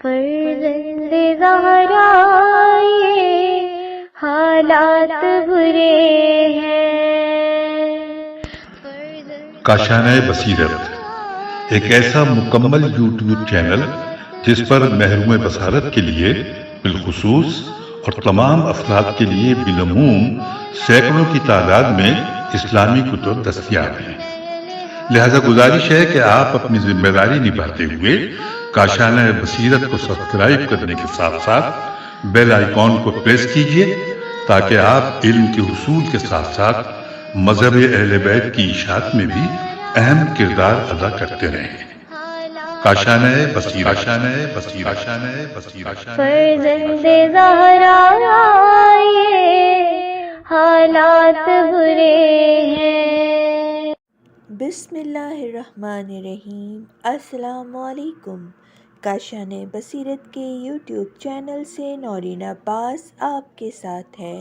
فرزند زہرا یہ حالات برے ہیں۔ کاشانۂ بصیرت ایک ایسا مکمل یوٹیوب چینل جس پر محروم بصارت کے لیے بالخصوص اور تمام افراد کے لیے بالعموم سینکڑوں کی تعداد میں اسلامی کتب دستیاب ہیں۔ لہذا گزارش ہے کہ آپ اپنی ذمہ داری نبھاتے ہوئے کاشانۂ بصیرت کو سبسکرائب کرنے کے ساتھ ساتھ بیل آئیکن کو پریس کیجیے تاکہ آپ علم کے حصول کے ساتھ ساتھ مذہب اہل بیت کی اشاعت میں بھی اہم کردار ادا کرتے رہیں۔ کاشانۂ بصیرت، کاشانۂ بصیرت، کاشانۂ بصیرت۔ فرزند زہرا یہ حالات برے ہیں۔ بسم اللہ الرحمن الرحیم۔ السلام علیکم۔ کاشانۂ بصیرت کے یوٹیوب چینل سے نورین عباس آپ کے ساتھ ہے۔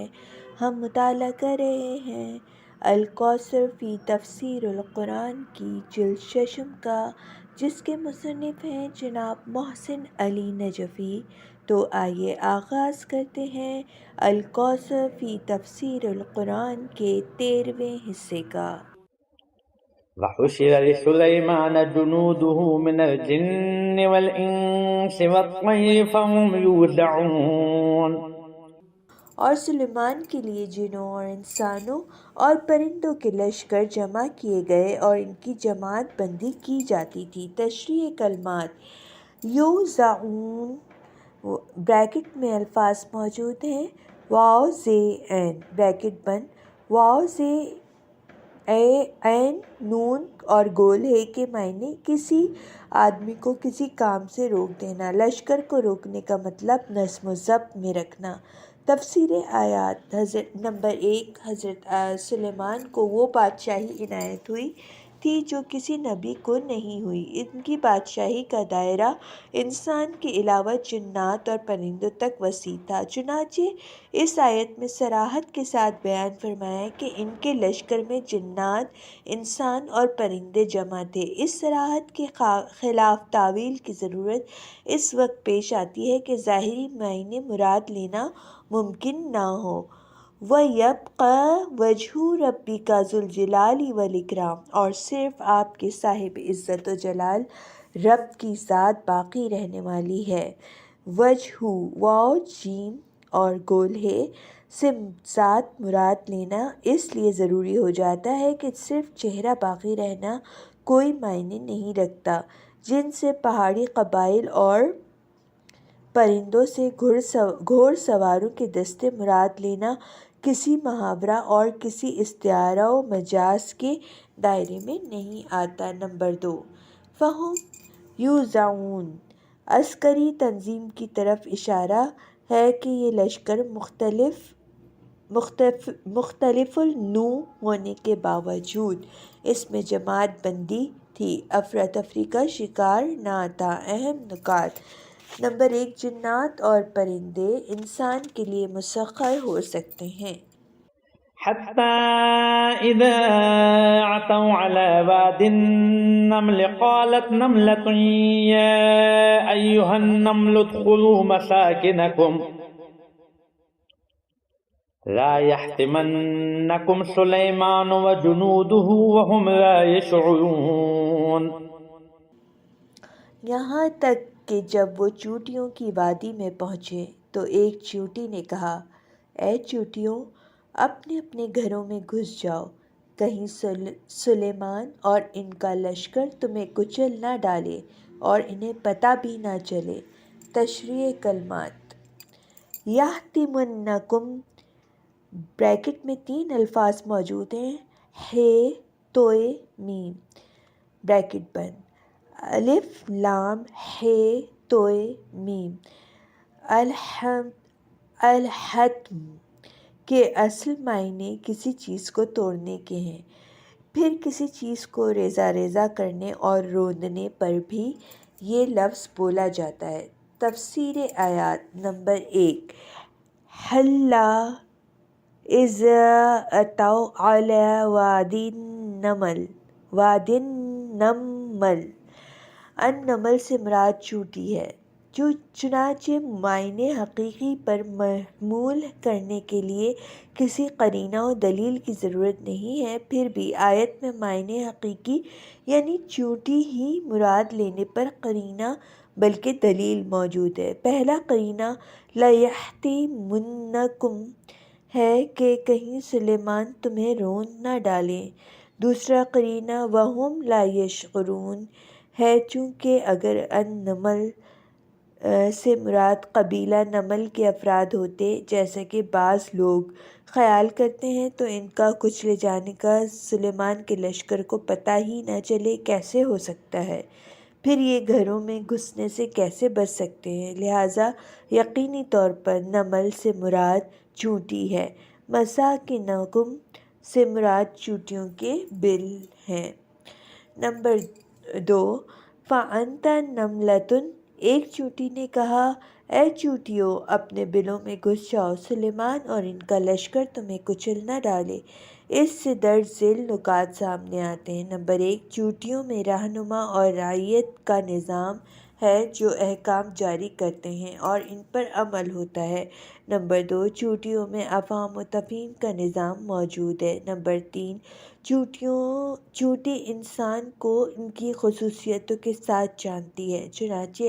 ہم مطالعہ کر رہے ہیں الکوثر فی تفسیر القرآن کی جلد ششم کا، جس کے مصنف ہیں جناب محسن علی نجفی۔ تو آئیے آغاز کرتے ہیں الکوثر فی تفسیر القرآن کے 13ویں حصے کا۔ وحشر لسليمان جنوده من الجن والإنس والطير فهم يوزعون۔ اور سلیمان کے لیے جنوں اور انسانوں اور پرندوں کے لشکر جمع کیے گئے اور ان کی جماعت بندی کی جاتی تھی۔ تشریح کلمات یوزعون بریکٹ میں الفاظ موجود ہیں، واو زے این بریکٹ بند، واو زے عین نون اور گول ہے کے معنی کسی آدمی کو کسی کام سے روک دینا۔ لشکر کو روکنے کا مطلب نظم و ضبط میں رکھنا۔ تفسیر آیات نمبر 1، حضرت سلیمان کو وہ بادشاہی عنایت ہوئی تھی جو کسی نبی کو نہیں ہوئی۔ ان کی بادشاہی کا دائرہ انسان کے علاوہ جنات اور پرندوں تک وسیع تھا۔ چنانچہ اس آیت میں صراحت کے ساتھ بیان فرمایا کہ ان کے لشکر میں جنات، انسان اور پرندے جمع تھے۔ اس صراحت کے خلاف تاویل کی ضرورت اس وقت پیش آتی ہے کہ ظاہری معنی مراد لینا ممکن نہ ہو۔ وَيَبْقَى وَجْهُ رَبِّكَ ذُو الْجَلَالِ وَالْإِكْرَامِ، اور صرف آپ کے صاحب عزت و جلال رب کی ذات باقی رہنے والی ہے۔ وجہ واو جیم اور گول ہے سے ذات مراد لینا اس لیے ضروری ہو جاتا ہے کہ صرف چہرہ باقی رہنا کوئی معنی نہیں رکھتا۔ جن سے پہاڑی قبائل اور پرندوں سے گھوڑ سواروں کے دستے مراد لینا کسی محاورہ اور کسی استعارہ و مجاز کے دائرے میں نہیں آتا۔ نمبر 2، فہم یوزعون عسکری تنظیم کی طرف اشارہ ہے کہ یہ لشکر مختلف النوع ہونے کے باوجود اس میں جماعت بندی تھی، افراتفری کا شکار نہ تھا۔ اہم نکات: نمبر 1، جنات اور پرندے انسان کے لیے مسخر ہو سکتے ہیں۔ حتى إذا عتوا على واد النمل قالت نملة يا أيها النمل ادخلوا مساكنكم لا يحطمنكم سليمان وجنوده وهم لا يشعرون۔ یہاں تک کہ جب وہ چیونٹیوں کی وادی میں پہنچے تو ایک چیونٹی نے کہا، اے چیونٹیوں، اپنے اپنے گھروں میں گھس جاؤ، کہیں سلیمان اور ان کا لشکر تمہیں کچل نہ ڈالے اور انہیں پتہ بھی نہ چلے۔ تشریح کلمات یحطمنکم بریکٹ میں 3 الفاظ موجود ہیں، ہے توئے میم بریکٹ بند، الف لام ہے توئے میم، الحطم کے اصل معنی کسی چیز کو توڑنے کے ہیں، پھر کسی چیز کو ریزہ ریزہ کرنے اور روندنے پر بھی یہ لفظ بولا جاتا ہے۔ تفسیر آیات نمبر 1، حَلَّا اِذَا أَتَوْا عَلَى وَادِ النَّمْلِ وَادِ النَّمْلِ، النمل سے مراد چیونٹی ہے۔ چنانچہ معنی حقیقی پر محمول کرنے کے لیے کسی قرینہ و دلیل کی ضرورت نہیں ہے، پھر بھی آیت میں معنی حقیقی یعنی چونٹی ہی مراد لینے پر قرینہ بلکہ دلیل موجود ہے۔ پہلا قرینہ لَیَحْتِمَنَّکُمْ ہے کہ کہیں سلیمان تمہیں روند نہ ڈالیں۔ دوسرا قرینہ وَہُمْ لَا یَشْعُرُونَ ہے، چونکہ اگر النمل سے مراد قبیلہ نمل کے افراد ہوتے جیسا کہ بعض لوگ خیال کرتے ہیں تو ان کا کچلے جانے کا سلیمان کے لشکر کو پتہ ہی نہ چلے کیسے ہو سکتا ہے؟ پھر یہ گھروں میں گھسنے سے کیسے بچ سکتے ہیں؟ لہٰذا یقینی طور پر نمل سے مراد چونٹی ہے۔ مساکنکم سے مراد چونٹیوں کے بل ہیں۔ نمبر 2، فَأَنْتَ نَمْلَةٌ، ایک چونٹی نے کہا اے چونٹیوں اپنے بلوں میں گھس جاؤ، سلیمان اور ان کا لشکر تمہیں کچل نہ ڈالے۔ اس سے درج ذیل نکات سامنے آتے ہیں۔ نمبر 1، چونٹیوں میں رہنما اور رعیت کا نظام ہے جو احکام جاری کرتے ہیں اور ان پر عمل ہوتا ہے۔ نمبر 2، چونٹیوں میں افہام و تفہیم کا نظام موجود ہے۔ نمبر 3، چونٹی انسان کو ان کی خصوصیتوں کے ساتھ جانتی ہے، چنانچہ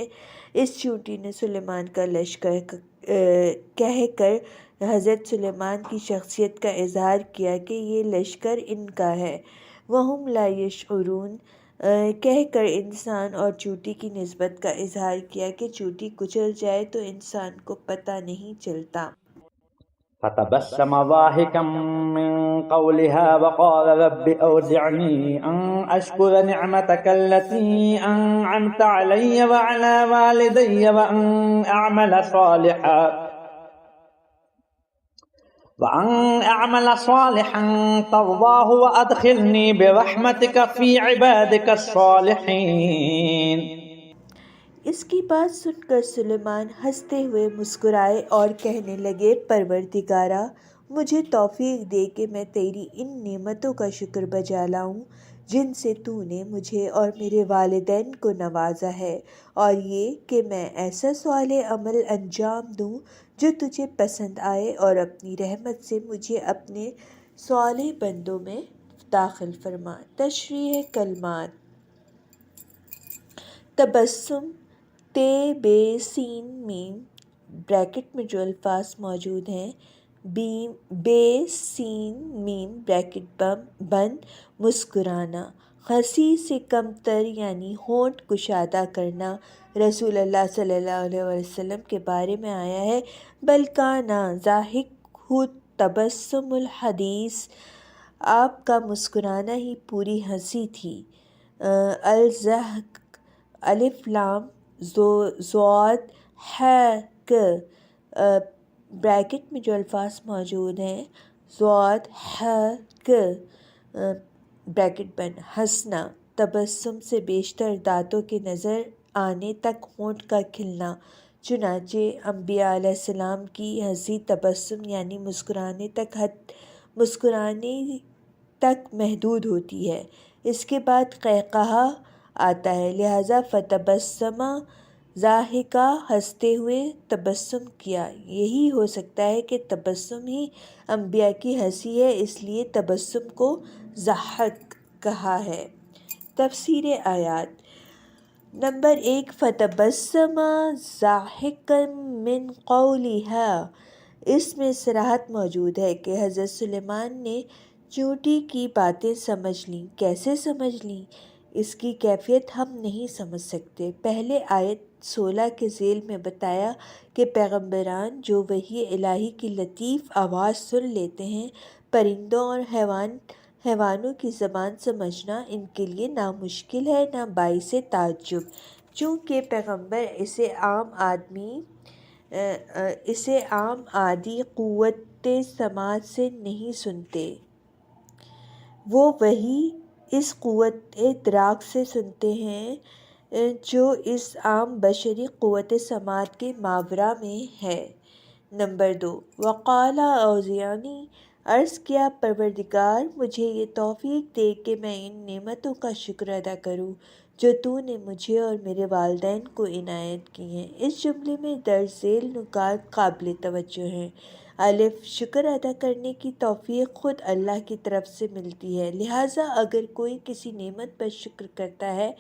اس چونٹی نے سلیمان کا لشکر کہہ کر حضرت سلیمان کی شخصیت کا اظہار کیا کہ یہ لشکر ان کا ہے۔ وَهُمْ لَا يَشْعُرُونَ کہہ کر انسان اور چونٹی کی نسبت کا اظہار کیا کہ چونٹی کچل جائے تو انسان کو پتہ نہیں چلتا۔ فتبسم ضاحكا من قولها وقال رب أوزعني أن أشكر نعمتك التي أنعمت علي وعلى والدي وأن أعمل صالحا ترضاه وأدخلني برحمتك في عبادك الصالحين۔ اس کی بات سن کر سلیمان ہنستے ہوئے مسکرائے اور کہنے لگے پروردگارا، مجھے توفیق دے کہ میں تیری ان نعمتوں کا شکر بجا لاؤں جن سے تو نے مجھے اور میرے والدین کو نوازا ہے، اور یہ کہ میں ایسا صالح عمل انجام دوں جو تجھے پسند آئے، اور اپنی رحمت سے مجھے اپنے صالح بندوں میں داخل فرما۔ تشریح کلمات: تبسم، تے بے سین میم بریکٹ میں جو الفاظ موجود ہیں، بے سین میم بریکٹ بند، مسکرانا۔ ہنسی سے کم تر یعنی ہونٹ کشادہ کرنا۔ رسول اللہ صلی اللہ علیہ وسلم کے بارے میں آیا ہے بل کان ضاحکہ تبسم الحدیث، آپ کا مسکرانا ہی پوری ہنسی تھی۔ الضحک، الف لام ضاد ح ک بریکٹ میں جو الفاظ موجود ہیں، ضاد ح ک بریکٹ بند، ہنسنا۔ تبسم سے بیشتر دانتوں کے نظر آنے تک ہونٹ کا کھلنا، چنانچہ انبیاء علیہ السلام کی ہنسی تبسم یعنی مسکرانے تک محدود ہوتی ہے، اس کے بعد قہقہہ آتا ہے، لہٰذا فتبسم ضاحکا، ہنستے ہوئے تبسم کیا۔ یہی ہو سکتا ہے کہ تبسم ہی انبیاء کی ہنسی ہے، اس لیے تبسم کو ضحک کہا ہے۔ تفسیر آیات: نمبر 1، فتبسم ضاحکا من قولها، اس میں صراحت موجود ہے کہ حضرت سلیمان نے چونٹی کی باتیں سمجھ لیں۔ کیسے سمجھ لیں؟ اس کی کیفیت ہم نہیں سمجھ سکتے۔ پہلے آیت 16 کے ذیل میں بتایا کہ پیغمبران جو وحی الہی کی لطیف آواز سن لیتے ہیں، پرندوں اور حیوانوں کی زبان سمجھنا ان کے لیے نہ مشکل ہے نہ باعث تعجب، چونکہ پیغمبر اسے عام عادی قوت سماعت سے نہیں سنتے، وہ وحی اس قوت ادراک سے سنتے ہیں جو اس عام بشری قوت سماعت کے ماورا میں ہے۔ نمبر 2، وقال اوزعنی، عرض کیا پروردگار مجھے یہ توفیق دے کہ میں ان نعمتوں کا شکر ادا کروں جو تو نے مجھے اور میرے والدین کو عنایت کی ہیں۔ اس جملے میں درج ذیل نکات قابل توجہ ہیں۔ الف، شکر ادا کرنے کی توفیق خود اللہ کی طرف سے ملتی ہے، لہٰذا اگر کوئی کسی نعمت پر شکر کرتا ہے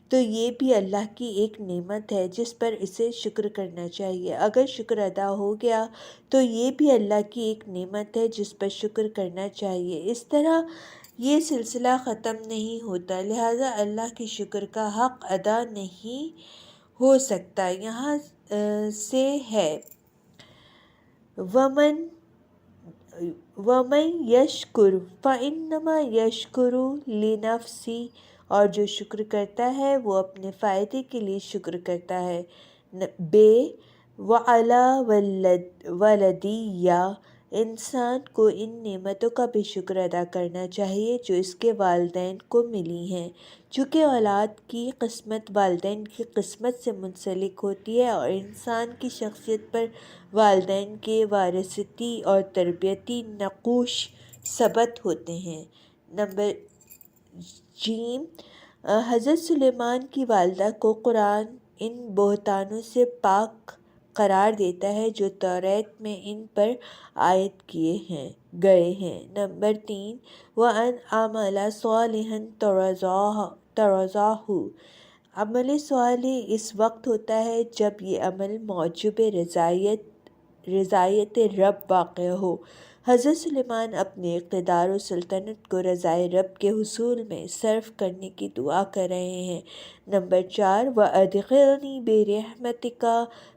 تو یہ بھی اللہ کی ایک نعمت ہے جس پر اسے شکر کرنا چاہیے۔ اگر شکر ادا ہو گیا تو یہ بھی اللہ کی ایک نعمت ہے جس پر شکر کرنا چاہیے۔ اس طرح یہ سلسلہ ختم نہیں ہوتا، لہٰذا اللہ کے شکر کا حق ادا نہیں ہو سکتا۔ یہاں سے ہے وَمَن يَشْكُرْ فَإِنَّمَا يَشْكُرُ لِنَفْسِهِ، اور جو شکر کرتا ہے وہ اپنے فائدے کے لیے شکر کرتا ہے۔ بے وَعَلَى وَلَدِيَّ، انسان کو ان نعمتوں کا بھی شکر ادا کرنا چاہیے جو اس کے والدین کو ملی ہیں، چونکہ اولاد کی قسمت والدین کی قسمت سے منسلک ہوتی ہے اور انسان کی شخصیت پر والدین کے وراثتی اور تربیتی نقوش ثبت ہوتے ہیں۔ نمبر ج، حضرت سلیمان کی والدہ کو قرآن ان بہتانوں سے پاک قرار دیتا ہے جو توریت میں ان پر عائد کیے گئے ہیں۔ نمبر 3، وَأَنْ عَمَلَ صَالِحًا تَرْضَاهُ، عمل صالح اس وقت ہوتا ہے جب یہ عمل موجب رضایت رب واقع ہو۔ حضرت سلیمان اپنے اقتدار و سلطنت کو رضائے رب کے حصول میں صرف کرنے کی دعا کر رہے ہیں۔ نمبر 4، وَأَدْخِلْنِي بِرَحْمَتِكَ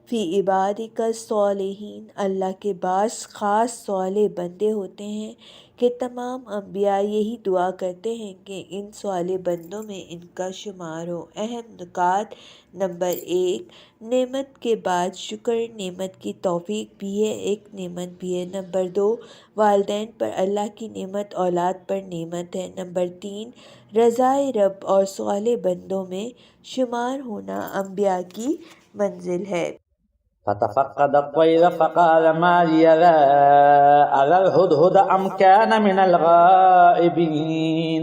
فِي عِبَادِكَ الصَّالِحِينَ، اللہ کے بعض خاص صالح بندے ہوتے ہیں کہ تمام انبیاء یہی دعا کرتے ہیں کہ ان صالح بندوں میں ان کا شمار ہو۔ اہم نکات۔ نمبر 1، نعمت کے بعد شکر نعمت کی توفیق بھی ہے، ایک نعمت بھی ہے۔ نمبر 2، والدین پر اللہ کی نعمت اولاد پر نعمت ہے۔ نمبر 3، رضائے رب اور صالح بندوں میں شمار ہونا انبیاء کی منزل ہے۔ فتفقد الطير فقال ما لي لا أرى الهدهد أم كان من الغائبين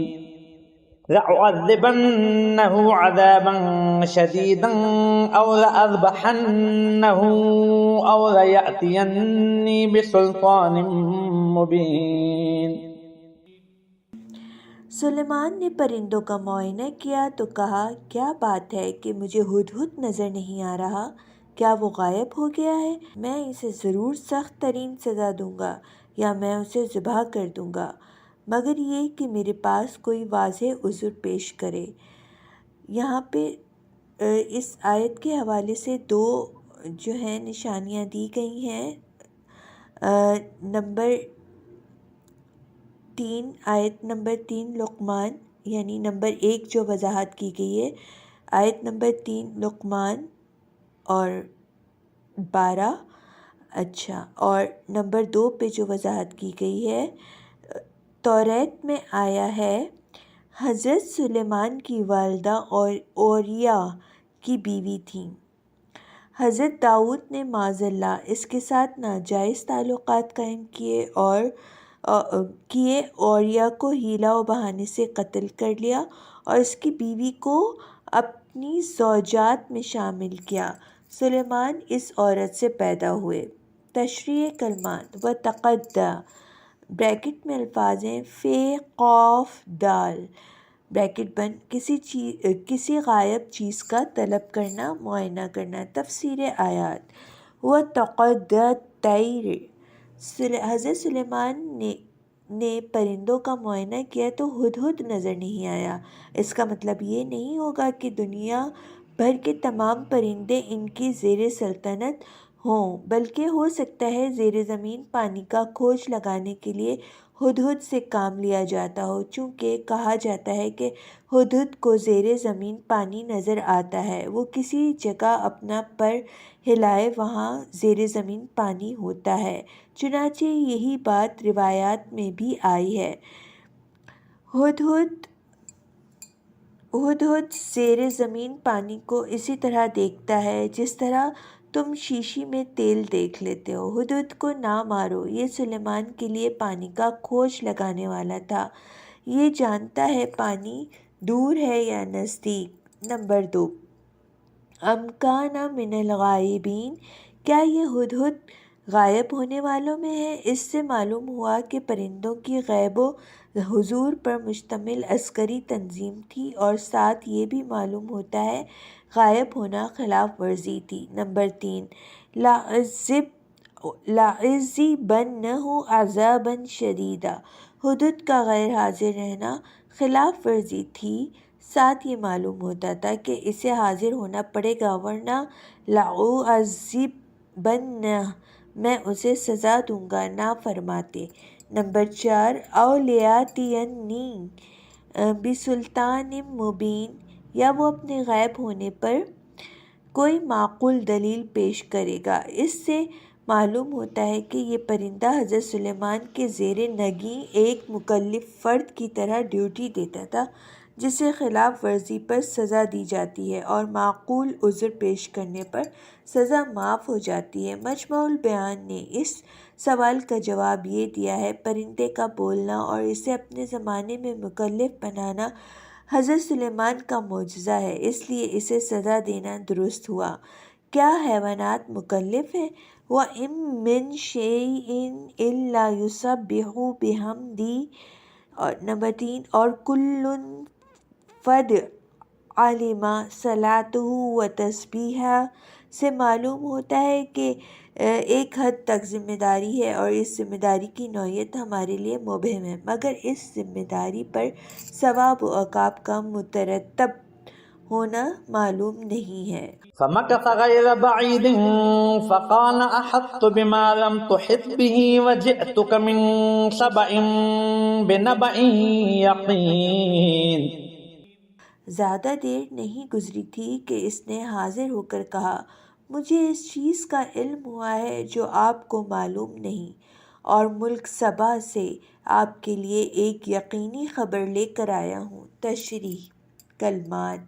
لأعذبنه عذابا شديدا أو لأذبحنه أو ليأتيني بسلطان مبين۔ سلیمان نے پرندوں کا معائنہ کیا تو کہا، کیا بات ہے کہ مجھے ہدہد نظر نہیں آ رہا؟ کیا وہ غائب ہو گیا ہے؟ میں اسے ضرور سخت ترین سزا دوں گا یا میں اسے ذبح کر دوں گا، مگر یہ کہ میرے پاس کوئی واضح عذر پیش کرے۔ یہاں پہ اس آیت کے حوالے سے دو جو ہیں نشانیاں دی گئی ہیں۔ نمبر 3، آیت نمبر 3 لقمان، یعنی نمبر 1 جو وضاحت کی گئی ہے، آیت نمبر 3 لقمان اور 12، اچھا، اور نمبر 2 پہ جو وضاحت کی گئی ہے توریت میں آیا ہے حضرت سلیمان کی والدہ اور اوریا کی بیوی تھیں۔ حضرت داؤد نے معاذ اللہ اس کے ساتھ ناجائز تعلقات قائم کیے اور اوریا کو حیلہ و بہانے سے قتل کر لیا اور اس کی بیوی کو اپنی زوجات میں شامل کیا۔ سلیمان اس عورت سے پیدا ہوئے۔ تشریح کلمات۔ وتقدّا، بریکٹ میں الفاظ ہیں فے قاف دال، بریکٹ بند، کسی غائب چیز کا طلب کرنا، معائنہ کرنا۔ تفسیر آیات۔ وتقدّا الطَّيْرَ، حضرت سلیمان نے پرندوں کا معائنہ کیا تو ہدہد نظر نہیں آیا۔ اس کا مطلب یہ نہیں ہوگا کہ دنیا بھر کے تمام پرندے ان کی زیر سلطنت ہوں، بلکہ ہو سکتا ہے زیر زمین پانی کا کھوج لگانے کے لیے ہدہد سے کام لیا جاتا ہو، چونکہ کہا جاتا ہے کہ ہدہد کو زیر زمین پانی نظر آتا ہے، وہ کسی جگہ اپنا پر ہلائے وہاں زیر زمین پانی ہوتا ہے، چنانچہ یہی بات روایات میں بھی آئی ہے۔ ہدہد زیر زمین پانی کو اسی طرح دیکھتا ہے جس طرح تم شیشی میں تیل دیکھ لیتے ہو۔ ہدہد کو نہ مارو، یہ سلیمان کے لیے پانی کا کھوج لگانے والا تھا، یہ جانتا ہے پانی دور ہے یا نزدیک۔ نمبر 2، امکانہ من الغائبین، کیا یہ ہدہد غائب ہونے والوں میں ہے؟ اس سے معلوم ہوا کہ پرندوں کی غیب و حضور پر مشتمل عسکری تنظیم تھی، اور ساتھ یہ بھی معلوم ہوتا ہے غائب ہونا خلاف ورزی تھی۔ نمبر 3، لَأَعْذِبَنَّهُ عَذَابًا شَدِيدًا، ہدہد کا غیر حاضر رہنا خلاف ورزی تھی، ساتھ یہ معلوم ہوتا تھا کہ اسے حاضر ہونا پڑے گا، ورنہ لَأُعَذِّبَنَّهُ، میں اسے سزا دوں گا نہ فرماتے۔ نمبر 4، أَوْ لِيَأْتِيَنِّي بِسُلْطَانٍ مُبِينٍ، یا وہ اپنے غائب ہونے پر کوئی معقول دلیل پیش کرے گا۔ اس سے معلوم ہوتا ہے کہ یہ پرندہ حضرت سلیمان کے زیر نگیں ایک مکلف فرد کی طرح ڈیوٹی دیتا تھا، جسے خلاف ورزی پر سزا دی جاتی ہے اور معقول عذر پیش کرنے پر سزا معاف ہو جاتی ہے۔ مجمع البیان نے اس سوال کا جواب یہ دیا ہے، پرندے کا بولنا اور اسے اپنے زمانے میں مکلف بنانا حضرت سلیمان کا معجزہ ہے، اس لیے اسے سزا دینا درست ہوا۔ کیا حیوانات مکلف ہیں؟ وَإِن مِّن شَيْءٍ إِلَّا يُسَبِّحُ بِحَمْدِهِ، اور نمبر 3، اور كُلٌّ قَدْ عَلِمَ صَلَاتَهُ وَتَسْبِيحَهُ، سے معلوم ہوتا ہے کہ ایک حد تک ذمہ داری ہے، اور اس ذمہ داری کی نوعیت ہمارے لیے مبہم ہے، مگر اس ذمہ داری پر ثواب و عقاب کا مترتب ہونا معلوم نہیں ہے۔ فمكث غير بعيد فقال أحطت بما لم تحط به وجئتك من سبأ بنبأ يقين۔ زیادہ دیر نہیں گزری تھی کہ اس نے حاضر ہو کر کہا، مجھے اس چیز کا علم ہوا ہے جو آپ کو معلوم نہیں، اور ملک سبا سے آپ کے لیے ایک یقینی خبر لے کر آیا ہوں۔ تشریح کلمات: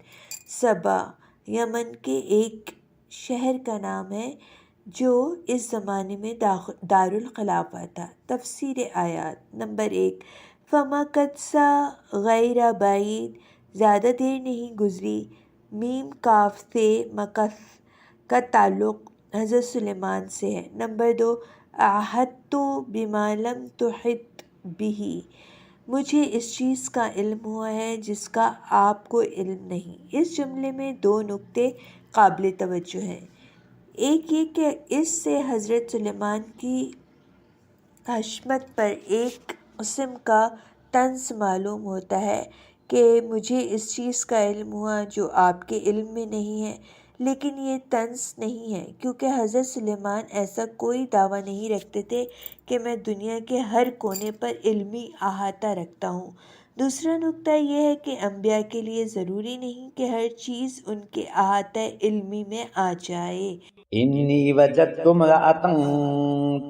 سبا یمن کے ایک شہر کا نام ہے جو اس زمانے میں دارالخلافہ تھا۔ تفسیر آیات: نمبر 1، فَمَكَثَ غَيْرَ بَعِيدٍ، زیادہ دیر نہیں گزری۔ میم کاف سے مکث کا تعلق حضرت سلیمان سے ہے۔ نمبر 2، أَحَطْتُ بِمَا لَمْ تُحِطْ بِهِ، مجھے اس چیز کا علم ہوا ہے جس کا آپ کو علم نہیں۔ اس جملے میں 2 نکتے قابل توجہ ہیں۔ ایک یہ کہ اس سے حضرت سلیمان کی حشمت پر ایک قسم کا طنز معلوم ہوتا ہے کہ مجھے اس چیز کا علم ہوا جو آپ کے علم میں نہیں ہے، لیکن یہ طنز نہیں ہے، کیونکہ حضرت سلیمان ایسا کوئی دعویٰ نہیں رکھتے تھے کہ میں دنیا کے ہر کونے پر علمی احاطہ رکھتا ہوں۔ دوسرا نکتہ یہ ہے کہ انبیاء کے لیے ضروری نہیں کہ ہر چیز ان کے احاطہ علمی میں آ جائے۔ إني وجدت امرأة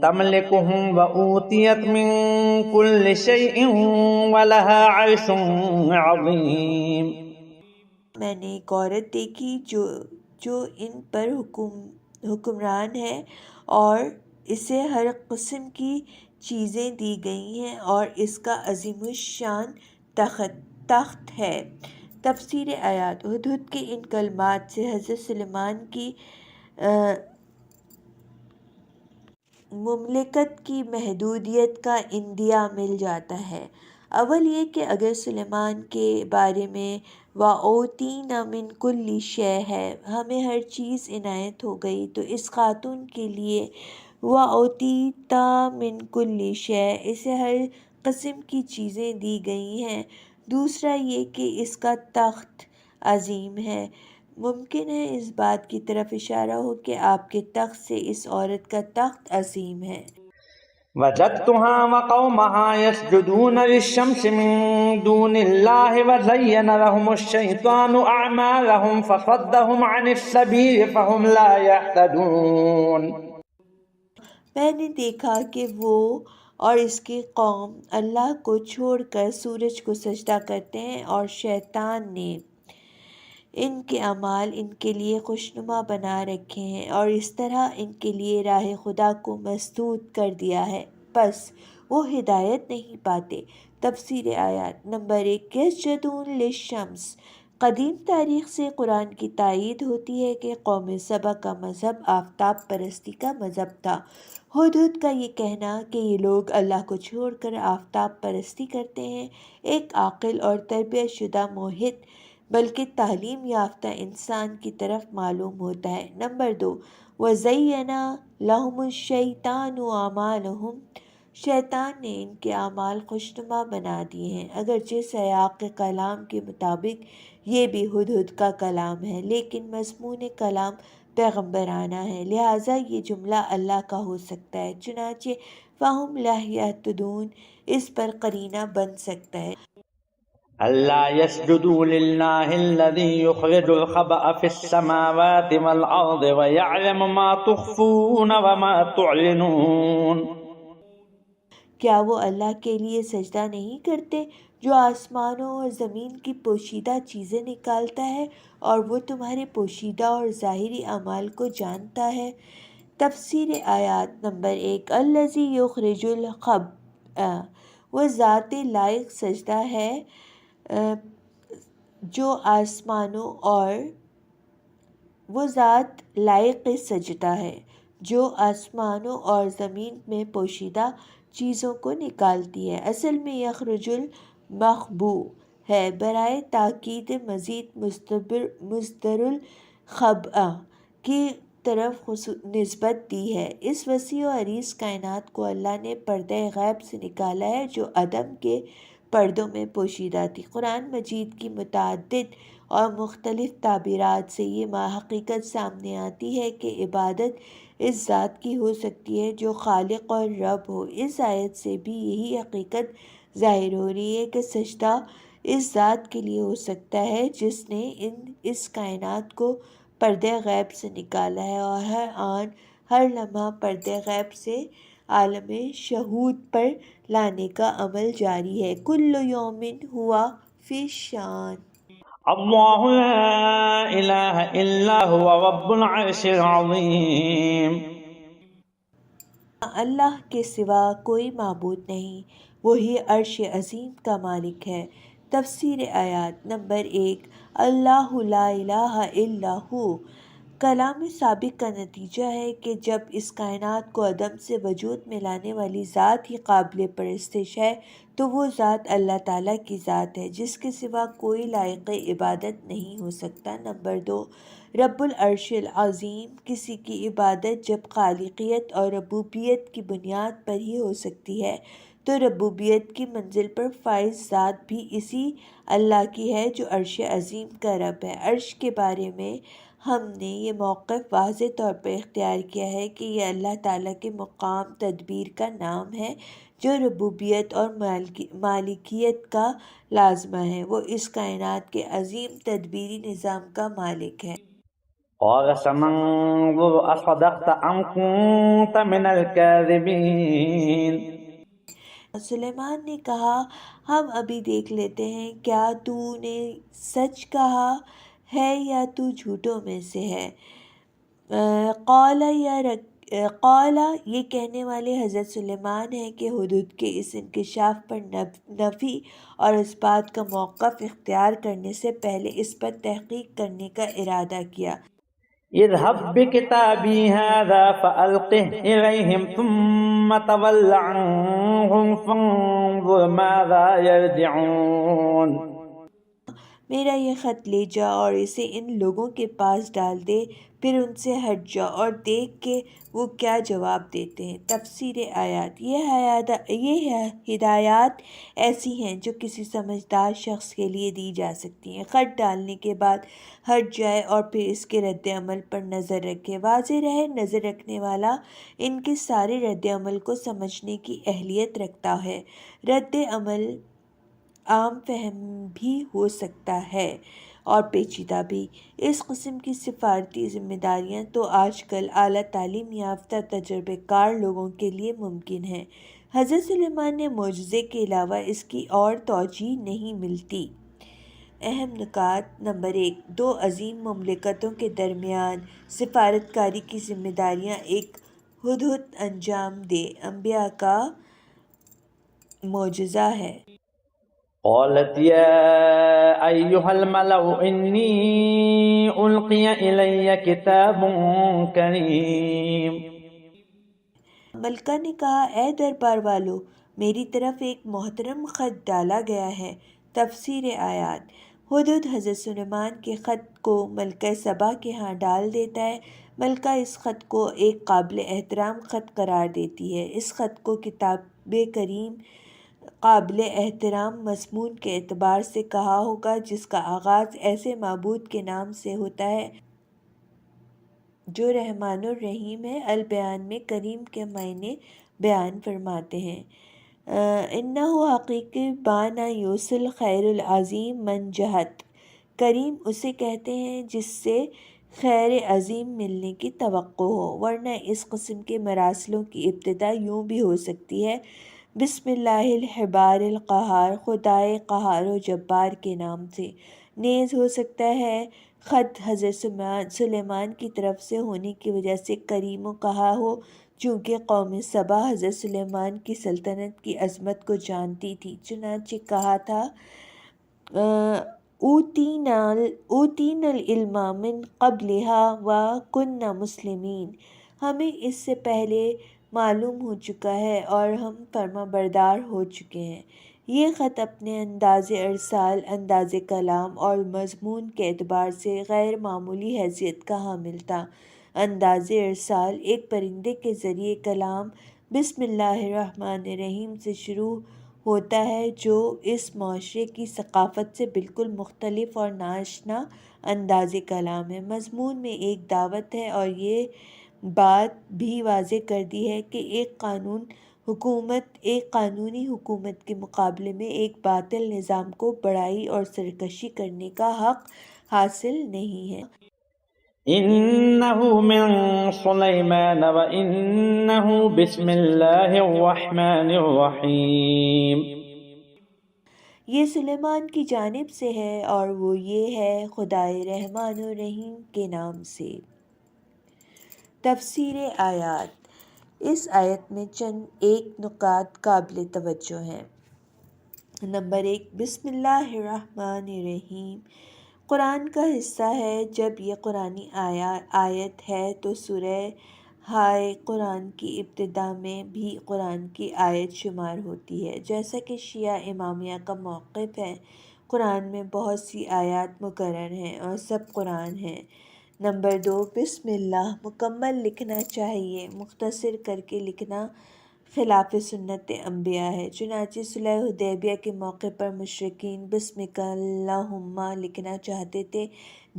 تملكهم وأوتيت من كل شيء ولها عرش عظيم، میں نے ایک عورت دیکھی جو ان پر حکمران ہے، اور اسے ہر قسم کی چیزیں دی گئی ہیں، اور اس کا عظیم الشان تخت ہے۔ تفسیر آیات: ہدہد کے ان کلمات سے حضرت سلیمان کی مملکت کی محدودیت کا اندیا مل جاتا ہے۔ اول یہ کہ اگر سلیمان کے بارے میں وَأُوتِینَا مِن كُلِّ شَيْءٍ ہے، ہمیں ہر چیز عنایت ہو گئی، تو اس خاتون کے لیے وَأُوتِیتَ مِن كُلِّ شَيْءٍ، اسے ہر قسم کی چیزیں دی گئی ہیں۔ دوسرا یہ کہ اس کا تخت عظیم ہے۔ ممکن ہے اس بات کی طرف اشارہ ہو کہ آپ کے تخت سے اس عورت کا تخت عظیم ہے۔ وجدتها وقومها يسجدون للشمس من دون الله وزين لهم الشيطان أعمالهم فصدهم عن السبيل فهم لا يهتدون۔ میں نے دیکھا کہ وہ اور اس کی قوم اللہ کو چھوڑ کر سورج کو سجدہ کرتے ہیں، اور شیطان نے ان کے اعمال ان کے لیے خوشنما بنا رکھے ہیں، اور اس طرح ان کے لیے راہ خدا کو مسدود کر دیا ہے، پس وہ ہدایت نہیں پاتے۔ تفسیر آیات: نمبر 1، یسجدون للشمس، قدیم تاریخ سے قرآن کی تائید ہوتی ہے کہ قوم سبا کا مذہب آفتاب پرستی کا مذہب تھا۔ ہدہد کا یہ کہنا کہ یہ لوگ اللہ کو چھوڑ کر آفتاب پرستی کرتے ہیں ایک عاقل اور تربیت شدہ موحد بلکہ تعلیم یافتہ انسان کی طرف معلوم ہوتا ہے۔ نمبر 2، وَزَيَّنَ لَهُمُ الشَّيْطَانُ أَعْمَالَهُمْ، شیطان نے ان کے اعمال خوشنما بنا دیے ہیں۔ اگرچہ سیاق کلام کے مطابق یہ بھی ہدہد کا کلام ہے، لیکن مضمون کلام پیغمبرانہ ہے، لہٰذا یہ جملہ اللہ کا ہو سکتا ہے، چنانچہ فَهُمْ لَا يَهْتَدُونَ اس پر قرینہ بن سکتا ہے۔ ألا يسجدوا لله الذي يخرج الخبأ في السماوات والأرض ويعلم ما تخفون وما تعلنون، کیا وہ اللہ کے لیے سجدہ نہیں کرتے جو آسمانوں اور زمین کی پوشیدہ چیزیں نکالتا ہے اور وہ تمہارے پوشیدہ اور ظاہری اعمال کو جانتا ہے؟ تفسیر آیات نمبر 1، الذی یخرج الخبأ، وہ ذات لائق سجدہ ہے جو آسمانوں اور وہ ذات لائق سجدہ ہے جو آسمانوں اور زمین میں پوشیدہ چیزوں کو نکالتی ہے۔ اصل میں یخرج المخبو ہے، برائے تاکید مزید مصدر الخبأ کی طرف نسبت دی ہے۔ اس وسیع و عریض کائنات کو اللہ نے پردہ غیب سے نکالا ہے جو عدم کے پردوں میں پوشیدہ تھی۔ قرآن مجید کی متعدد اور مختلف تعبیرات سے یہ حقیقت سامنے آتی ہے کہ عبادت اس ذات کی ہو سکتی ہے جو خالق اور رب ہو۔ اس آیت سے بھی یہی حقیقت ظاہر ہو رہی ہے کہ سجدہ اس ذات کے لیے ہو سکتا ہے جس نے اس کائنات کو پردہ غیب سے نکالا ہے اور ہر آن ہر لمحہ پردہ غیب سے عالم شہود پر لانے کا عمل جاری ہے۔ کل یوم ہوا فی شان۔ اللہ لا الہ الا هو رب العرش العظیم، اللہ کے سوا کوئی معبود نہیں، وہی عرش عظیم کا مالک ہے۔ تفسیر آیات نمبر 1، اللہ لا الہ الا ہو، کلام سابق کا نتیجہ ہے کہ جب اس کائنات کو عدم سے وجود میں لانے والی ذات ہی قابل پرستش ہے تو وہ ذات اللہ تعالیٰ کی ذات ہے جس کے سوا کوئی لائق عبادت نہیں ہو سکتا۔ نمبر 2، رب العرش العظیم، کسی کی عبادت جب خالقیت اور ربوبیت کی بنیاد پر ہی ہو سکتی ہے تو ربوبیت کی منزل پر فائز ذات بھی اسی اللہ کی ہے جو عرش عظیم کا رب ہے۔ عرش کے بارے میں ہم نے یہ موقف واضح طور پر اختیار کیا ہے کہ یہ اللہ تعالیٰ کے مقام تدبیر کا نام ہے جو ربوبیت اور مالکیت کا لازمہ ہے۔ وہ اس کائنات کے عظیم تدبیری نظام کا مالک ہے۔ قال سننظر اصدقت ام كنت من الكاذبین، سلیمان نے کہا ہم ابھی دیکھ لیتے ہیں کیا تو نے سچ کہا ہے یا تو جھوٹوں میں سے ہے۔ قال یہ کہنے والے حضرت سلیمان ہیں کہ ہدہد کے اس انکشاف پر نفی اور اس بات کا موقف اختیار کرنے سے پہلے اس پر تحقیق کرنے کا ارادہ کیا۔ اذهب بكتابي هذا فألقه إليهم ثم تول عنهم فانظر ماذا يرجعون، میرا یہ خط لے جا اور اسے ان لوگوں کے پاس ڈال دے، پھر ان سے ہٹ جا اور دیکھ کہ وہ کیا جواب دیتے ہیں۔ تفسیر آیات، یہ ہدایات ایسی ہیں جو کسی سمجھدار شخص کے لیے دی جا سکتی ہیں۔ خط ڈالنے کے بعد ہٹ جائے اور پھر اس کے رد عمل پر نظر رکھے۔ واضح رہے نظر رکھنے والا ان کے سارے رد عمل کو سمجھنے کی اہلیت رکھتا ہے۔ رد عمل عام فہم بھی ہو سکتا ہے اور پیچیدہ بھی۔ اس قسم کی سفارتی ذمہ داریاں تو آج کل اعلیٰ تعلیم یافتہ تجربہ کار لوگوں کے لیے ممکن ہیں۔ حضرت سلیمان نے معجزے کے علاوہ اس کی اور توجیہ نہیں ملتی۔ اہم نکات نمبر 1، دو عظیم مملکتوں کے درمیان سفارتکاری کی ذمہ داریاں ایک ہدہد انجام دے انبیاء کا معجزہ ہے۔ قالت يا أيها الملأ إني ألقي إلي كتاب كريم. ملکہ نے کہا اے دربار والو، میری طرف ایک محترم خط ڈالا گیا ہے۔ تفسیر آیات: ہدہد حضرت سلیمان کے خط کو ملکہ سبا کے ہاں ڈال دیتا ہے۔ ملکہ اس خط کو ایک قابل احترام خط قرار دیتی ہے۔ اس خط کو کتاب کریم قابل احترام مضمون کے اعتبار سے کہا ہوگا، جس کا آغاز ایسے معبود کے نام سے ہوتا ہے جو رحمان الرحیم ہے۔ البیان میں کریم کے معنی بیان فرماتے ہیں۔ انہ حقیقی بانا یوصل خیر العظیم من جہت، کریم اسے کہتے ہیں جس سے خیر عظیم ملنے کی توقع ہو، ورنہ اس قسم کے مراسلوں کی ابتدا یوں بھی ہو سکتی ہے: بسم اللہ الحبار القہار، خدائے قہار و جبار کے نام سے۔ نیز ہو سکتا ہے خط حضرت سلیمان کی طرف سے ہونے کی وجہ سے کریم کہا ہو، چونکہ قوم سبا حضرت سلیمان کی سلطنت کی عظمت کو جانتی تھی، چنانچہ کہا تھا اوتینا العلم من قبلها وکنا مسلمین، ہمیں اس سے پہلے معلوم ہو چکا ہے اور ہم فرما بردار ہو چکے ہیں۔ یہ خط اپنے انداز ارسال، انداز کلام اور مضمون کے اعتبار سے غیر معمولی حیثیت کا حامل تھا۔ انداز ارسال: ایک پرندے کے ذریعے کلام بسم اللہ الرحمن الرحیم سے شروع ہوتا ہے، جو اس معاشرے کی ثقافت سے بالکل مختلف اور ناآشنا انداز کلام ہے۔ مضمون میں ایک دعوت ہے اور یہ بات بھی واضح کر دی ہے کہ ایک قانونی حکومت کے مقابلے میں ایک باطل نظام کو بڑائی اور سرکشی کرنے کا حق حاصل نہیں ہے۔ إنه من سليمان وإنه بسم الله الرحمن الرحيم. یہ سلیمان کی جانب سے ہے اور وہ یہ ہے خدائے رحمان و رحیم کے نام سے۔ تفسیر آیات: اس آیت میں چند ایک نکات قابل توجہ ہیں۔ نمبر 1، بسم اللہ الرحمن الرحیم قرآن کا حصہ ہے۔ جب یہ قرآنی آیت ہے تو سورہ ہائے قرآن کی ابتدا میں بھی قرآن کی آیت شمار ہوتی ہے، جیسا کہ شیعہ امامیہ کا موقف ہے۔ قرآن میں بہت سی آیات مکرر ہیں اور سب قرآن ہیں۔ نمبر 2، بسم اللہ مکمل لکھنا چاہیے، مختصر کر کے لکھنا خلاف سنت انبیاء ہے۔ چنانچہ صلح حدیبیہ کے موقع پر مشرکین بسمک اللہم لکھنا چاہتے تھے،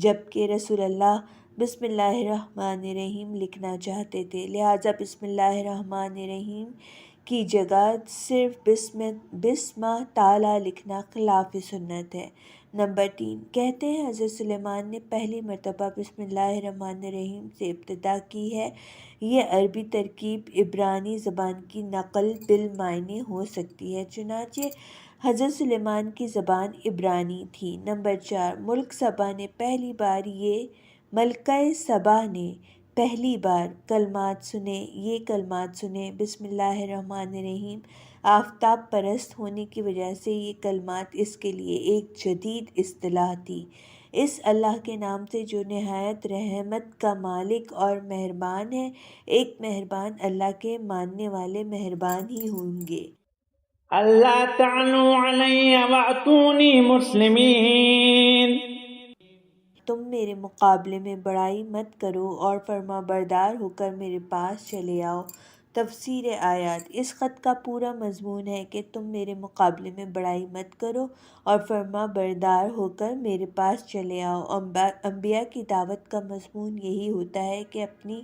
جبکہ رسول اللہ بسم اللہ الرحمن الرحیم لکھنا چاہتے تھے، لہٰذا بسم اللہ الرحمن الرحیم کی جگہ صرف بسم تعالی لکھنا خلاف سنت ہے۔ نمبر 3، کہتے ہیں حضرت سلیمان نے پہلی مرتبہ بسم اللہ الرحمن الرحیم سے ابتدا کی ہے۔ یہ عربی ترکیب عبرانی زبان کی نقل بالمعنی ہو سکتی ہے، چنانچہ حضرت سلیمان کی زبان عبرانی تھی۔ نمبر 4، ملکہ سبا نے پہلی بار یہ کلمات سنے، بسم اللہ الرحمن الرحیم۔ آفتاب پرست ہونے کی وجہ سے یہ کلمات اس کے لیے ایک جدید اصطلاح تھی۔ اس اللہ کے نام سے جو نہایت رحمت کا مالک اور مہربان ہے، ایک مہربان اللہ کے ماننے والے مہربان ہی ہوں گے۔ اللہ تعلوا علی وأتونی مسلمین. تم میرے مقابلے میں بڑائی مت کرو اور فرما بردار ہو کر میرے پاس چلے آؤ۔ تفسیر آیات: اس خط کا پورا مضمون ہے کہ تم میرے مقابلے میں بڑائی مت کرو اور فرما بردار ہو کر میرے پاس چلے آؤ۔ انبیاء کی دعوت کا مضمون یہی ہوتا ہے کہ اپنی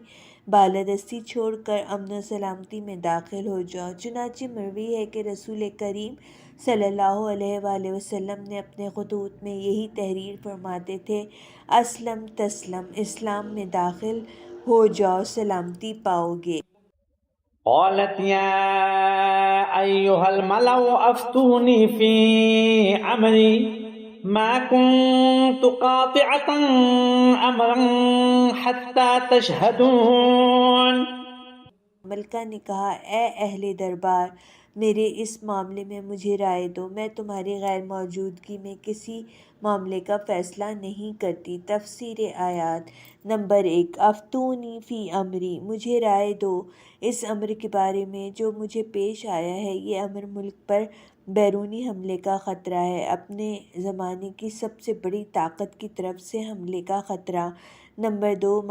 بالادستی چھوڑ کر امن و سلامتی میں داخل ہو جاؤ۔ چنانچہ مروی ہے کہ رسول کریم صلی اللہ علیہ وآلہ وسلم نے اپنے خطوط میں یہی تحریر فرماتے تھے: اسلم تسلم، اسلام میں داخل ہو جاؤ سلامتی پاؤ گے۔ قالت يا أيها الملأ أفتوني في أمري ما كنت قاطعة أمرا حتى تشهدون. ملکہ نے کہا اے اہل دربار میرے اس معاملے میں مجھے رائے دو، میں تمہاری غیر موجودگی میں کسی معاملے کا فیصلہ نہیں کرتی۔ تفسیر آیات نمبر 1 افتونی فی امری، مجھے رائے دو اس امر کے بارے میں جو مجھے پیش آیا ہے۔ یہ امر ملک پر بیرونی حملے کا خطرہ ہے، اپنے زمانے کی سب سے بڑی طاقت کی طرف سے حملے کا خطرہ۔ نمبر 2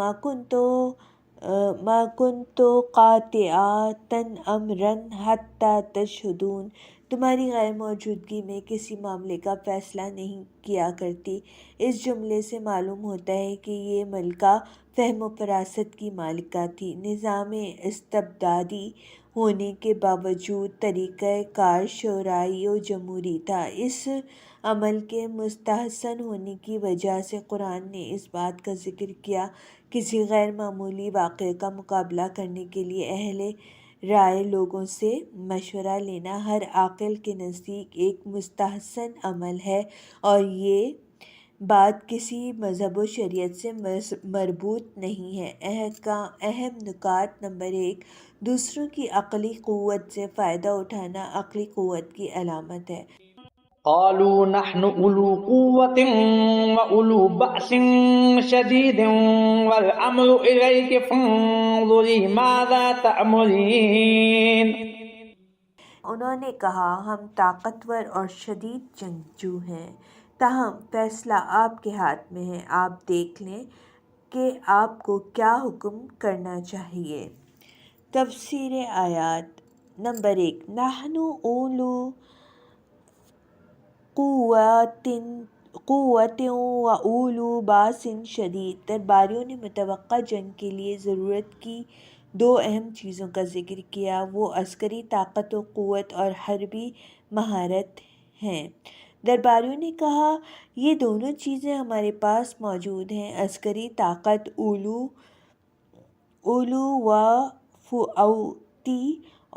ما کنتو قاطعۃ امرا حتی تشہدون، تمہاری غیر موجودگی میں کسی معاملے کا فیصلہ نہیں کیا کرتی۔ اس جملے سے معلوم ہوتا ہے کہ یہ ملکہ فہم و فراست کی مالکہ تھی۔ نظام استبدادی ہونے کے باوجود طریقہ کار شورائی و جمہوری تھا۔ اس عمل کے مستحسن ہونے کی وجہ سے قرآن نے اس بات کا ذکر کیا کسی غیر معمولی واقعے کا مقابلہ کرنے کے لیے اہل رائے لوگوں سے مشورہ لینا ہر عاقل کے نزدیک ایک مستحسن عمل ہے، اور یہ بات کسی مذہب و شریعت سے مربوط نہیں ہے۔ اہم نکات نمبر 1 دوسروں کی عقلی قوت سے فائدہ اٹھانا عقلی قوت کی علامت ہے۔ قالوا نحن أولو قوة وأولو بأس شديد والأمر إليك فانظري ماذا تأمرين۔ انہوں نے کہا ہم طاقتور اور شدید جنگجو ہیں، تاہم فیصلہ آپ کے ہاتھ میں ہے، آپ دیکھ لیں کہ آپ کو کیا حکم کرنا چاہیے۔ تفسیر آیات نمبر 1 نحن اولو قوت و اولو باس شدید، درباریوں نے متوقع جنگ کے لیے ضرورت کی دو اہم چیزوں کا ذکر کیا، وہ عسکری طاقت و قوت اور حربی مہارت ہیں۔ درباریوں نے کہا یہ دونوں چیزیں ہمارے پاس موجود ہیں، عسکری طاقت اولو و فؤتی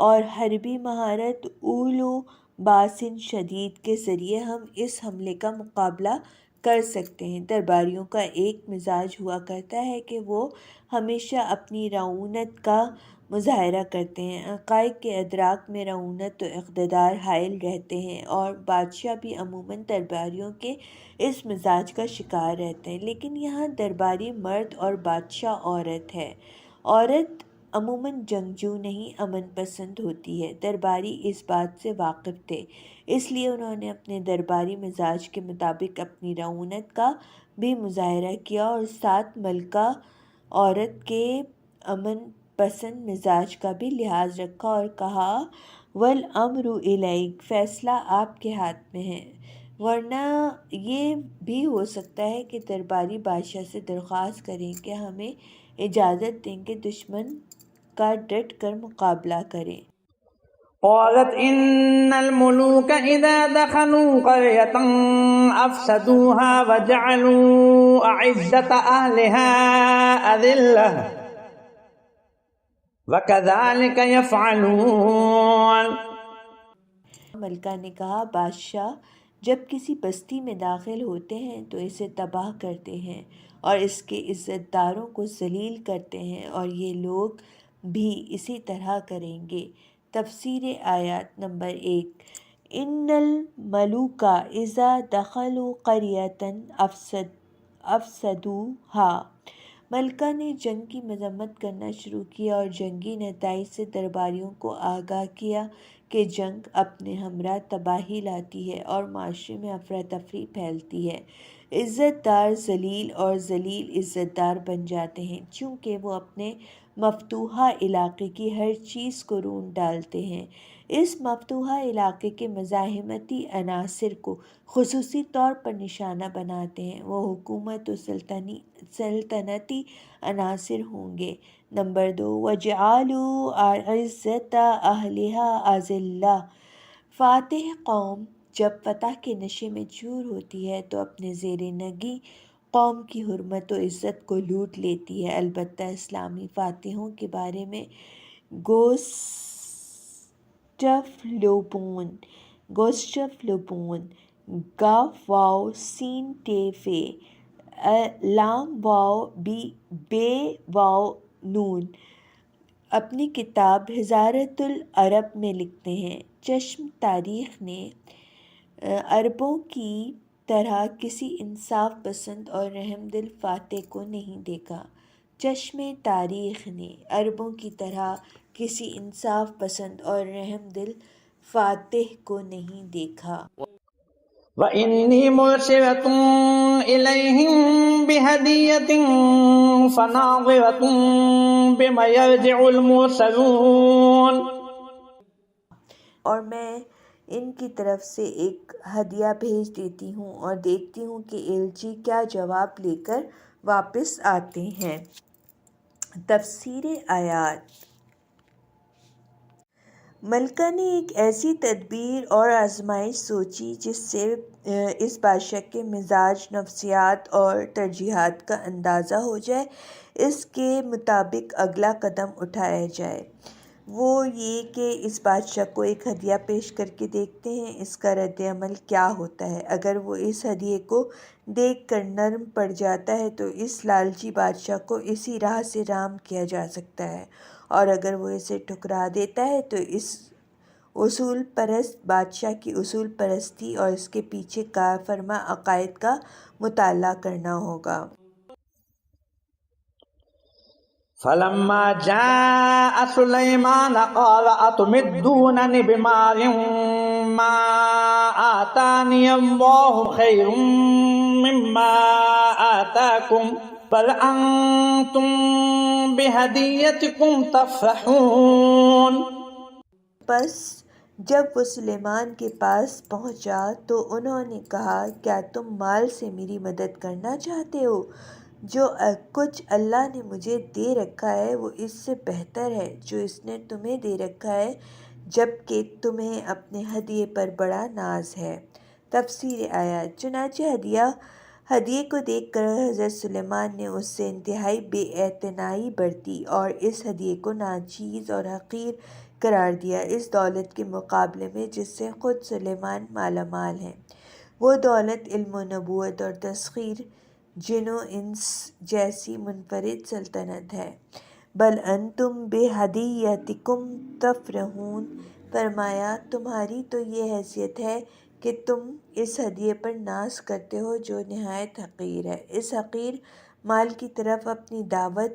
اور حربی مہارت اولو باسن شدید کے ذریعے ہم اس حملے کا مقابلہ کر سکتے ہیں۔ درباریوں کا ایک مزاج ہوا کرتا ہے کہ وہ ہمیشہ اپنی رعونت کا مظاہرہ کرتے ہیں، عقائد کے ادراک میں رعونت و اقتدار حائل رہتے ہیں، اور بادشاہ بھی عموماً درباریوں کے اس مزاج کا شکار رہتے ہیں۔ لیکن یہاں درباری مرد اور بادشاہ عورت ہے۔ عورت عموماً جنگجو نہیں امن پسند ہوتی ہے۔ درباری اس بات سے واقف تھے، اس لیے انہوں نے اپنے درباری مزاج کے مطابق اپنی رعونت کا بھی مظاہرہ کیا اور ساتھ ملکہ عورت کے امن پسند مزاج کا بھی لحاظ رکھا اور کہا والامر الیک، فیصلہ آپ کے ہاتھ میں ہے۔ ورنہ یہ بھی ہو سکتا ہے کہ درباری بادشاہ سے درخواست کریں کہ ہمیں اجازت دیں کہ دشمن کا ڈٹ کر مقابلہ کریں۔ قالت إن الملوك إذا دخلوا قرية أفسدوها وجعلوا أعزة أهلها أذلة وكذلك يفعلون۔ ملکہ نے کہا بادشاہ جب کسی بستی میں داخل ہوتے ہیں تو اسے تباہ کرتے ہیں اور اس کے عزت داروں کو ذلیل کرتے ہیں، اور یہ لوگ بھی اسی طرح کریں گے۔ تفسیر آیات نمبر 1 ان الملوک اذا دخلوا قریۃ افسدوها، ملکہ نے جنگ کی مذمت کرنا شروع کیا اور جنگی نتائج سے درباریوں کو آگاہ کیا کہ جنگ اپنے ہمراہ تباہی لاتی ہے اور معاشرے میں افراتفری پھیلتی ہے۔ عزت دار ذلیل اور ذلیل عزت دار بن جاتے ہیں، چونکہ وہ اپنے مفتوحہ علاقے کی ہر چیز کو رون ڈالتے ہیں۔ اس مفتوحہ علاقے کے مزاحمتی عناصر کو خصوصی طور پر نشانہ بناتے ہیں، وہ حکومت و سلطنتی عناصر ہوں گے۔ نمبر 2 وَجَعَلُوا أَعِزَّةَ أَهْلِهَا أَذِلَّةً، فاتح قوم جب فتح کے نشے میں چور ہوتی ہے تو اپنے زیر نگی قوم کی حرمت و عزت کو لوٹ لیتی ہے۔ البتہ اسلامی فاتحوں کے بارے میں گوسٹف لوبون گاف واو سین ٹے فے لام واو بے واو نون اپنی کتاب حضارت العرب میں لکھتے ہیں، چشم تاریخ نے عربوں کی طرح کسی انصاف پسند اور رحم دل فاتح کو نہیں دیکھا۔ چشم تاریخ نے عربوں کی طرح کسی انصاف پسند اور رحم دل فاتح کو نہیں دیکھا۔ وَإِنِّي مُرْسِلَةٌ إِلَيْهِم بِهَدِيَّةٍ فَنَاظِرَةٌ بِمَ يَرْجِعُ الْمُرْسَلُونَ۔ اور میں ان کی طرف سے ایک ہدیہ بھیج دیتی ہوں اور دیکھتی ہوں کہ ایلچی کیا جواب لے کر واپس آتے ہیں۔ تفسیر آیات۔ ملکہ نے ایک ایسی تدبیر اور آزمائش سوچی جس سے اس بادشاہ کے مزاج، نفسیات اور ترجیحات کا اندازہ ہو جائے، اس کے مطابق اگلا قدم اٹھایا جائے۔ وہ یہ کہ اس بادشاہ کو ایک ہدیہ پیش کر کے دیکھتے ہیں اس کا رد عمل کیا ہوتا ہے۔ اگر وہ اس ہدیے کو دیکھ کر نرم پڑ جاتا ہے تو اس لالچی بادشاہ کو اسی راہ سے رام کیا جا سکتا ہے، اور اگر وہ اسے ٹھکرا دیتا ہے تو اس اصول پرست بادشاہ کی اصول پرستی اور اس کے پیچھے کار فرما عقائد کا مطالعہ کرنا ہوگا۔ فَلَمَّا جَاءَ سُلَيْمَانَ قَالَ أَتُمِدُّونَنِ بِمَالٍ مَّا آتَانِيَ اللَّهُ خَيْرٌ مِّمَّا آتَاكُمْ بَلْ أَنتُم بِهَدِيَّتِكُمْ تَفْرَحُونَ۔ پس جب وہ سلیمان کے پاس پہنچا تو انہوں نے کہا، کیا تم مال سے میری مدد کرنا چاہتے ہو؟ جو کچھ اللہ نے مجھے دے رکھا ہے وہ اس سے بہتر ہے جو اس نے تمہیں دے رکھا ہے، جبکہ تمہیں اپنے ہدیے پر بڑا ناز ہے۔ تفسیر آیات۔ چنانچہ ہدیے کو دیکھ کر حضرت سلیمان نے اس سے انتہائی بے اعتنائی برتی اور اس ہدیے کو ناچیز اور حقیر قرار دیا اس دولت کے مقابلے میں جس سے خود سلیمان مالا مال ہیں۔ وہ دولت علم و نبوت اور تسخیر جن و انس جیسی منفرد سلطنت ہے۔ بل انتم بہدیتکم تفرحون، فرمایا تمہاری تو یہ حیثیت ہے کہ تم اس ہدیے پر ناز کرتے ہو جو نہایت حقیر ہے۔ اس حقیر مال کی طرف اپنی دعوت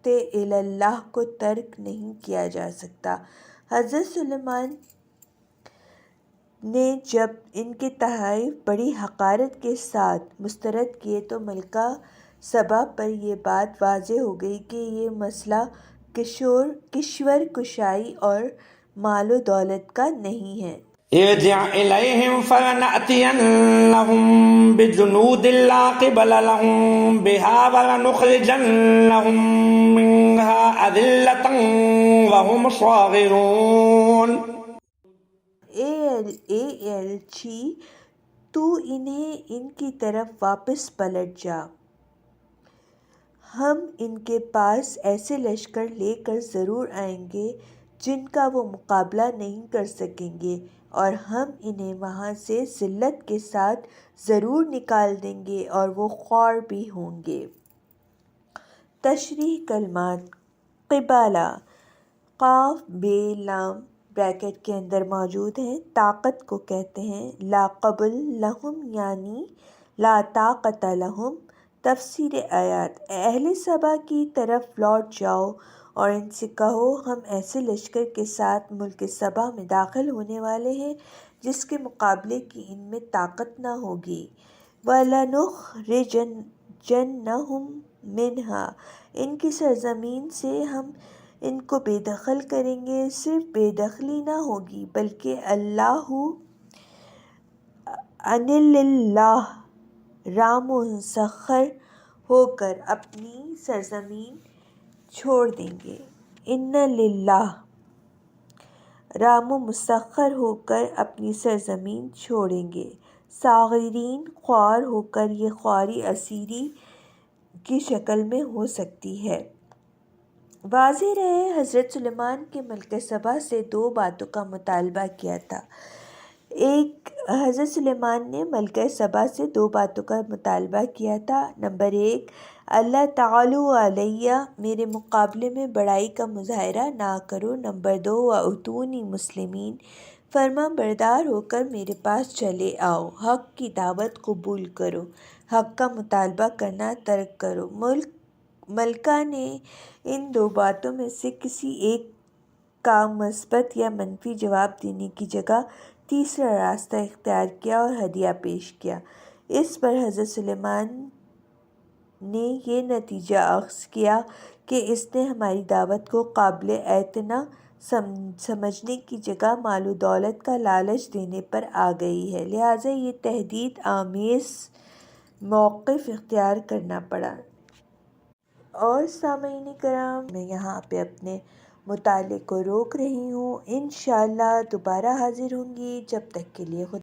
اللہ کو ترک نہیں کیا جا سکتا۔ حضرت سلیمان نے جب ان کے تحائف بڑی حقارت کے ساتھ مسترد کیے تو ملکہ سبا پر یہ بات واضح ہو گئی کہ یہ مسئلہ کشور کشائی اور مال و دولت کا نہیں ہے۔ ارجع إليهم فلنأتينهم بجنود لا قبل لهم بها ولنخرجنهم منها أذلة وهم صاغرون۔ اے ایلچی، تو انہیں ان کی طرف واپس پلٹ جا، ہم ان کے پاس ایسے لشکر لے کر ضرور آئیں گے جن کا وہ مقابلہ نہیں کر سکیں گے، اور ہم انہیں وہاں سے ذلت کے ساتھ ضرور نکال دیں گے اور وہ خوار بھی ہوں گے۔ تشریح کلمات۔ قبالہ، قاف بے لام بریکٹ کے اندر موجود ہیں، طاقت کو کہتے ہیں۔ لا قبل لہم یعنی لا طاقت لہم۔ تفسیر آیات۔ اہل سبا کی طرف لوٹ جاؤ اور ان سے کہو، ہم ایسے لشکر کے ساتھ ملک سبا میں داخل ہونے والے ہیں جس کے مقابلے کی ان میں طاقت نہ ہوگی۔ وَلَنُخْرِجَنَّهُم مِّنْهَا، ان کی سرزمین سے ہم ان کو بے دخل کریں گے۔ صرف بے دخلی نہ ہوگی بلکہ اللہ اللہ رام و مسخر ہو کر اپنی سرزمین چھوڑ دیں گے۔ ان للہ، رام و مسخر ہو کر اپنی سرزمین چھوڑیں گے۔ صاغرین، خوار ہو کر، یہ خواری اسیری کی شکل میں ہو سکتی ہے۔ واضح رہے حضرت سلیمان کے ملک سبا سے دو باتوں کا مطالبہ کیا تھا۔ ایک حضرت سلیمان نے ملکہ سبا سے 2 باتوں کا مطالبہ کیا تھا۔ نمبر 1، اللہ تعالی علیہ، میرے مقابلے میں بڑائی کا مظاہرہ نہ کرو۔ نمبر 2، وَأْتُونِي مسلمین، فرما بردار ہو کر میرے پاس چلے آؤ، حق کی دعوت قبول کرو، حق کا مطالبہ کرنا ترک کرو۔ ملکہ نے ان 2 باتوں میں سے کسی ایک کا مثبت یا منفی جواب دینے کی جگہ تیسرا راستہ اختیار کیا اور ہدیہ پیش کیا۔ اس پر حضرت سلیمان نے یہ نتیجہ اخذ کیا کہ اس نے ہماری دعوت کو قابل اعتنا سمجھنے کی جگہ مال و دولت کا لالچ دینے پر آ گئی ہے، لہٰذا یہ تہدید آمیز موقف اختیار کرنا پڑا۔ اور سامعین کرام، میں یہاں پہ اپنے مطالعے کو روک رہی ہوں، انشاءاللہ دوبارہ حاضر ہوں گی، جب تک کے لیے خدا